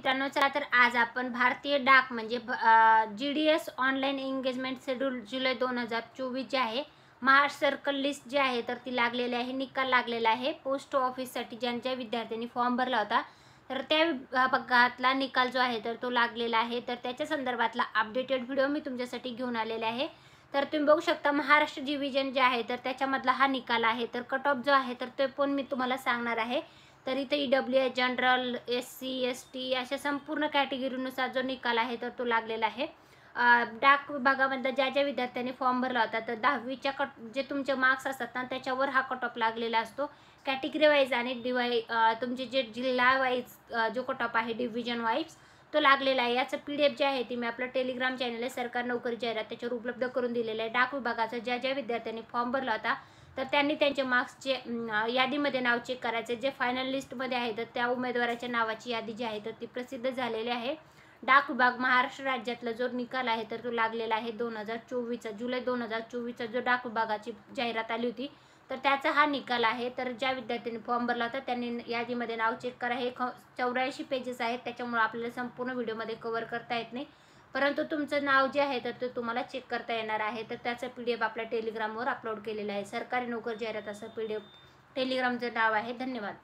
मित्रांनो, चला तर आज आपण भारतीय डाक म्हणजे GDS ऑनलाईन एंगेजमेंट शेड्यूल जुलै 2024 जे आहे, महाराष्ट्र सर्कल लिस्ट जी आहे तर ती लागलेली आहे, निकाल लागलेला आहे पोस्ट ऑफिससाठी. ज्यांच्या विद्यार्थ्यांनी फॉर्म भरला होता तर त्या विभागातला निकाल जो आहे तर तो लागलेला आहे. तर त्याच्या संदर्भातला अपडेटेड व्हिडिओ मी तुमच्यासाठी घेऊन आलेले आहे. तर तुम्ही बघू शकता महाराष्ट्र डिव्हिजन जे आहे तर त्याच्यामधला हा निकाल आहे. तर कट ऑफ जो आहे तर ते पण मी तुम्हाला सांगणार आहे. तर इथे EWS जनरल, SC ST अशा संपूर्ण कॅटेगरीनुसार जो निकाल आहे तर तो लागलेला आहे. डाक विभागामध्ये ज्या ज्या विद्यार्थ्यांनी फॉर्म भरला होता तर 10वीच्या जे तुमचे मार्क्स असतात ना त्याच्यावर हा कट ऑफ लागलेला असतो. कॅटेगरी वाईज आणि तुमचे जे जिल्हा वाईज जो कट ऑफ आहे डिव्हिजन वाईज तो लागलेला आहे. याचं PDF जे आहे ती मी आपलं टेलिग्राम चॅनल आहे सरकार नोकरी जाहिरात त्याच्यावर उपलब्ध करून दिलेलं आहे. डाक विभागाचा ज्या ज्या विद्यार्थ्यांनी फॉर्म भरला होता तर त्यांनी त्यांचे मार्क्सचे यादीमध्ये नाव चेक करायचे. जे फायनल लिस्टमध्ये आहे तर त्या उमेदवाराच्या नावाची यादी जी आहे तर ती प्रसिद्ध झालेली आहे. डाक विभाग महाराष्ट्र राज्यातला जो निकाल आहे तर तो लागलेला आहे 2024चा जुलै 2024चा जो डाक विभागाची जाहिरात आली होती तर त्याचा हा निकाल आहे. तर ज्या विद्यार्थ्यांनी फॉर्म भरला होता त्यांनी यादीमध्ये नाव चेक करा. हे 84 पेजेस आहेत, त्याच्यामुळे आपल्याला संपूर्ण व्हिडिओमध्ये कव्हर करता येत नाही, परंतु तुमचं नाव जे आहे तर ते तुम्हाला चेक करता येणार आहे. तर त्याचं PDF आपल्या टेलिग्रामवर अपलोड केलेलं आहे. सरकारी नोकरी जाहिरात असं PDF टेलिग्रामचं नाव आहे. धन्यवाद.